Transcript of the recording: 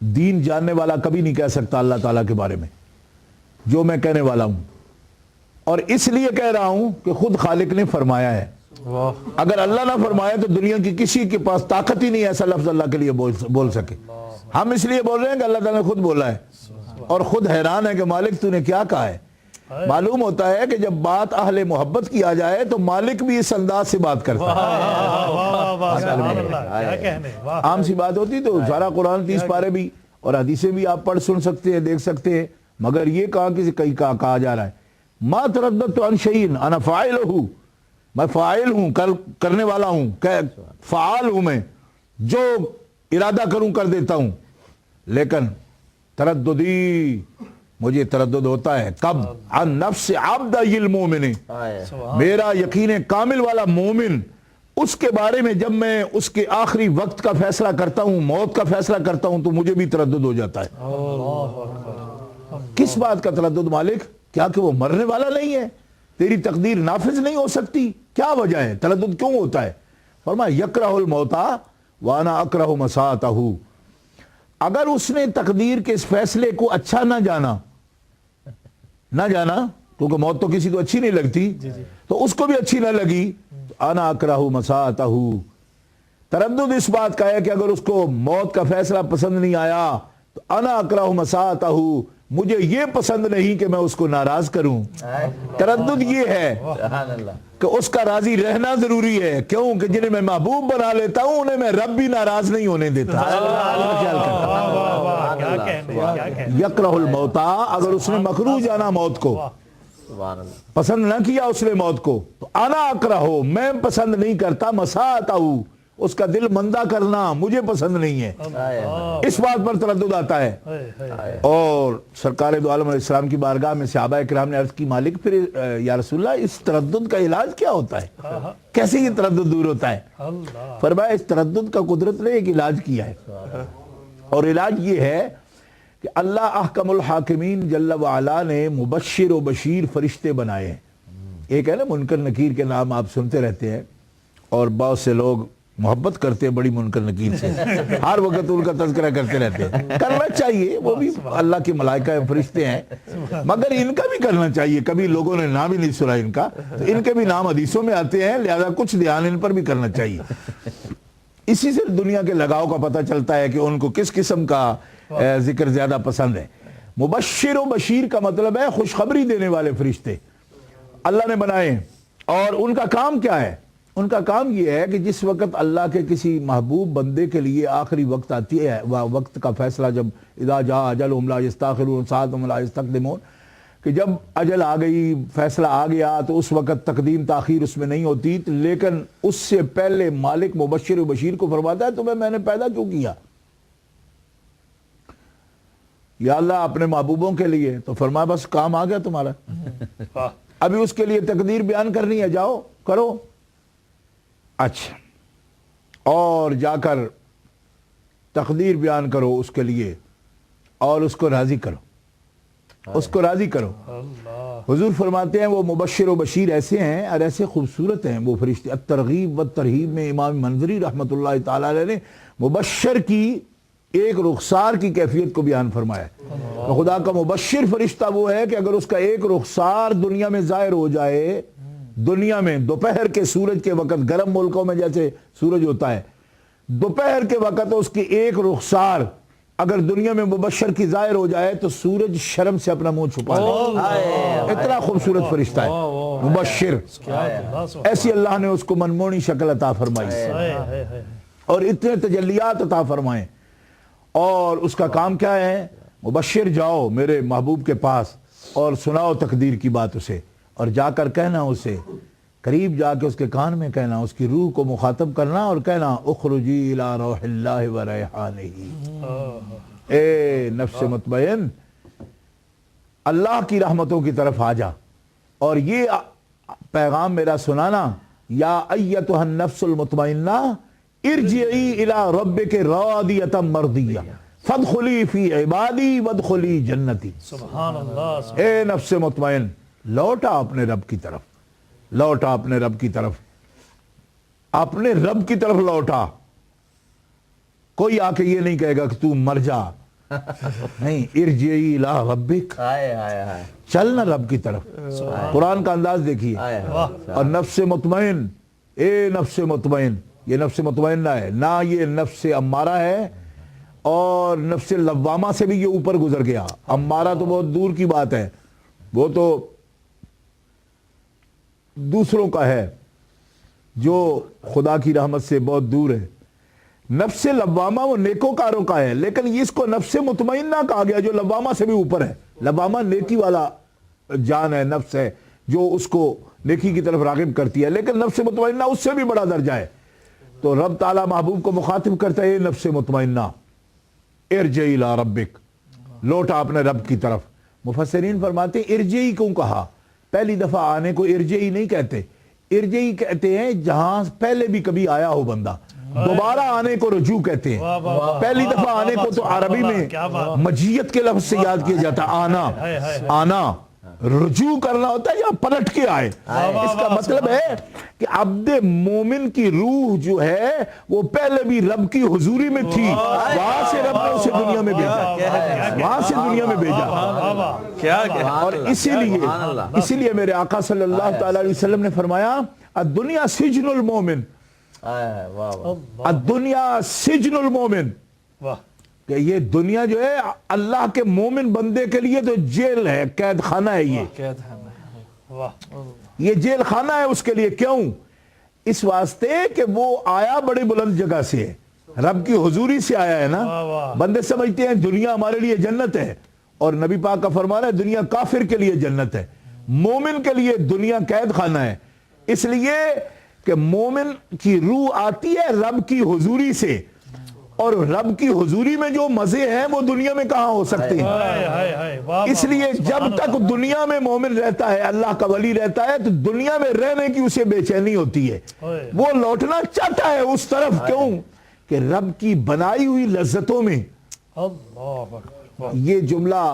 دین جاننے والا کبھی نہیں کہہ سکتا اللہ تعالیٰ کے بارے میں جو میں کہنے والا ہوں، اور اس لیے کہہ رہا ہوں کہ خود خالق نے فرمایا ہے۔ اگر اللہ نہ فرمایا تو دنیا کی کسی کے پاس طاقت ہی نہیں ایسا لفظ اللہ کے لیے بول سکے۔ ہم اس لیے بول رہے ہیں کہ اللہ تعالیٰ نے خود بولا ہے، اور خود حیران ہے کہ مالک تو نے کیا کہا ہے۔ معلوم ہوتا ہے کہ جب بات اہل محبت کی آ جائے تو مالک بھی اس انداز سے بات کرتا ہے۔ عام سی بات ہوتی تو سارا قرآن 30 پارے بھی اور حدیثیں بھی آپ پڑھ سن سکتے ہیں، دیکھ سکتے ہیں، مگر یہ کہا جا رہا ہے ما ترددت عن شیء انا فاعلہ، میں فاعل ہوں، کرنے والا ہوں، فعال ہوں، میں جو ارادہ کروں کر دیتا ہوں، لیکن ترددی مجھے تردد ہوتا ہے کب؟ عن نفس عبد المومن، میرا یقین کامل والا مومن، اس کے بارے میں جب میں اس کے آخری وقت کا فیصلہ کرتا ہوں، موت کا فیصلہ کرتا ہوں، تو مجھے بھی تردد ہو جاتا ہے۔ کس بات کا تردد مالک؟ کیا کہ وہ مرنے والا نہیں ہے؟ تیری تقدیر نافذ نہیں ہو سکتی؟ کیا وجہ ہے؟ تردد کیوں ہوتا ہے؟ فرمایا یکرہ الموتا وانا اکرہ مساءتہ، اگر اس نے تقدیر کے اس فیصلے کو اچھا نہ جانا کیونکہ موت تو کسی کو اچھی نہیں لگتی، تو اس کو بھی اچھی نہ لگی، انا اکرہ مساءتہ، تردد اس بات کا ہے کہ اگر اس کو موت کا فیصلہ پسند نہیں آیا تو انا اکرہ مساءتہ، مجھے یہ پسند نہیں کہ میں اس کو ناراض کروں۔ تردد یہ ہے کہ اس کا راضی رہنا ضروری ہے، کیوں کہ جنہیں میں محبوب بنا لیتا ہوں انہیں میں رب بھی ناراض نہیں ہونے دیتا۔ یکرہ الموتا، اگر اس نے مکروہ جانا موت کو، پسند نہ کیا اس نے موت کو، تو انا اکرہ، میں پسند نہیں کرتا، مساءتہ، اس کا دل مندہ کرنا مجھے پسند نہیں ہے، اس بات پر تردد آتا ہے۔ اور سرکار دو عالم علیہ السلام کی بارگاہ میں صحابہ کرام نے عرض کی مالک پھر یا رسول اللہ اس تردد کا علاج کیا ہوتا ہے؟ کیسے یہ تردد دور ہوتا ہے؟ فرمایا اس تردد کا قدرت نے ایک علاج کیا ہے، اور علاج یہ ہے کہ اللہ احکم الحاکمین جل وعلا نے مبشر و بشیر فرشتے بنائے ہیں۔ ایک ہے نا منکر نکیر کے نام آپ سنتے رہتے ہیں، اور بہت سے لوگ محبت کرتے ہیں بڑی منکر نکیر سے، ہر وقت ان کا تذکرہ کرتے رہتے ہیں۔ کرنا چاہیے، وہ بھی اللہ کی ملائکہ فرشتے ہیں، مگر ان کا بھی کرنا چاہیے۔ کبھی لوگوں نے نام ہی نہیں سنا ان کا، تو ان کے بھی نام حدیثوں میں آتے ہیں، لہذا کچھ دھیان ان پر بھی کرنا چاہیے۔ اسی سے دنیا کے لگاؤ کا پتہ چلتا ہے کہ ان کو کس قسم کا ذکر زیادہ پسند ہے۔ مبشر و بشیر کا مطلب ہے خوشخبری دینے والے فرشتے اللہ نے بنائے، اور ان کا کام کیا ہے؟ ان کا کام یہ ہے کہ جس وقت اللہ کے کسی محبوب بندے کے لیے آخری وقت آتی ہے، وقت کا فیصلہ جب اذا جاء اجلهم لا يستاخرون ساعة ولا يستقدمون، کہ جب اجل آ گئی، فیصلہ آ گیا، تو اس وقت تقدیم تاخیر اس میں نہیں ہوتی، لیکن اس سے پہلے مالک مبشر و بشیر کو فرماتا ہے تمہیں میں نے پیدا کیوں کیا؟ یا اللہ اپنے محبوبوں کے لیے، تو فرمایا بس کام آ گیا تمہارا، ابھی اس کے لیے تقدیر بیان کرنی ہے، جاؤ کرو۔ اچھا، اور جا کر تقدیر بیان کرو اس کے لیے، اور اس کو راضی کرو، اس کو راضی کرو۔ حضور فرماتے ہیں وہ مبشر و بشیر ایسے ہیں اور ایسے خوبصورت ہیں وہ فرشتے۔ الترغیب والترہیب میں امام منذری رحمۃ اللہ تعالی علیہ نے مبشر کی ایک رخسار کی کیفیت کو بیان فرمایا ہے۔ خدا کا مبشر فرشتہ وہ ہے کہ اگر اس کا ایک رخسار دنیا میں ظاہر ہو جائے، دنیا میں دوپہر کے سورج کے وقت، گرم ملکوں میں جیسے سورج ہوتا ہے، دوپہر کے وقت اس کی ایک رخسار اگر دنیا میں مبشر کی ظاہر ہو جائے تو سورج شرم سے اپنا منہ چھپا لے، اتنا خوبصورت فرشتہ ہے مبشر۔ ایسی اللہ نے اس کو منمونی شکل عطا فرمائی اور اتنے تجلیات عطا فرمائے، اور اس کا کام کیا ہے؟ مبشر جاؤ میرے محبوب کے پاس اور سناؤ تقدیر کی بات اسے، اور جا کر کہنا اسے، قریب جا کے اس کے کان میں کہنا، اس کی روح کو مخاطب کرنا اور کہنا اخرجی الی روح اللہ و ریحانہ، اے نفس مطمئن اللہ کی رحمتوں کی طرف آ جا، اور یہ پیغام میرا سنانا، یا ایتھا النفس المطمئنہ ارجعی الی ربک راضیۃ مرضیہ فادخلی فی عبادی وادخلی جنتی۔ سبحان اللہ، اے نفس مطمئن لوٹا اپنے رب کی طرف، لوٹا اپنے رب کی طرف، اپنے رب کی طرف لوٹا۔ کوئی آ کے یہ نہیں کہے گا کہ تو مر جا، نہیں ارجعی الی ربک، ہائے ہائے ہائے چل نا رب کی طرف. قرآن کا انداز دیکھیے. ہائے اور نفس مطمئن، اے نفس مطمئن، یہ نفس مطمئنہ ہے نہ یہ نفس امارہ ہے، اور نفس لوامہ سے بھی یہ اوپر گزر گیا. امارہ تو بہت دور کی بات ہے، وہ تو دوسروں کا ہے جو خدا کی رحمت سے بہت دور ہے. نفس لوامہ وہ نیکوکاروں کا ہے، لیکن اس کو نفس مطمئنہ کہا گیا جو لوامہ سے بھی اوپر ہے. لوامہ نیکی والا جان ہے، نفس ہے جو اس کو نیکی کی طرف راغب کرتی ہے، لیکن نفس مطمئنہ اس سے بھی بڑا درجہ ہے. تو رب تعالیٰ محبوب کو مخاطب کرتا ہے، اے نفس مطمئنہ ارجعی الی ربک، لوٹا اپنے رب کی طرف. مفسرین فرماتے ہیں ارجعی کیوں کہا؟ پہلی دفعہ آنے کو ارجعی نہیں کہتے، ارجعی کہتے ہیں جہاں پہلے بھی کبھی آیا ہو بندہ، دوبارہ آنے کو رجوع کہتے ہیں. پہلی دفعہ آنے کو تو عربی میں مجیت کے لفظ سے یاد کیا جاتا ہے، آنا، آنا رجوع کرنا ہوتا ہے یا پلٹ کے آئے. اس کا مطلب ہے کہ عبد مومن کی روح جو ہے وہ پہلے بھی رب کی حضوری میں تھی، وہاں سے رب نے اسے دنیا میں بھیجا، وہاں سے دنیا میں بھیجا. کیا اور اسی لیے میرے آقا صلی اللہ تعالی علیہ وسلم نے فرمایا الدنیا سجن المومن، الدنیا سجن المومن، واہ کہ یہ دنیا جو ہے اللہ کے مومن بندے کے لیے تو جیل ہے، قید خانہ ہے. واہ یہ جیل خانہ ہے اس کے لیے. کیوں؟ اس واسطے کہ وہ آیا بڑی بلند جگہ سے، رب کی حضوری سے آیا ہے نا. بندے سمجھتے ہیں دنیا ہمارے لیے جنت ہے، اور نبی پاک کا فرمان ہے دنیا کافر کے لیے جنت ہے، مومن کے لیے دنیا قید خانہ ہے. اس لیے کہ مومن کی روح آتی ہے رب کی حضوری سے، اور رب کی حضوری میں جو مزے ہیں وہ دنیا میں کہاں ہو سکتے ہیں. اس لیے جب تک دنیا میں مومن رہتا ہے، اللہ کا ولی رہتا ہے، تو دنیا میں رہنے کی اسے بے چینی ہوتی ہے، وہ لوٹنا چاہتا ہے اس طرف. کیوں؟ کہ رب کی بنائی ہوئی لذتوں میں. اللہ اکبر. یہ جملہ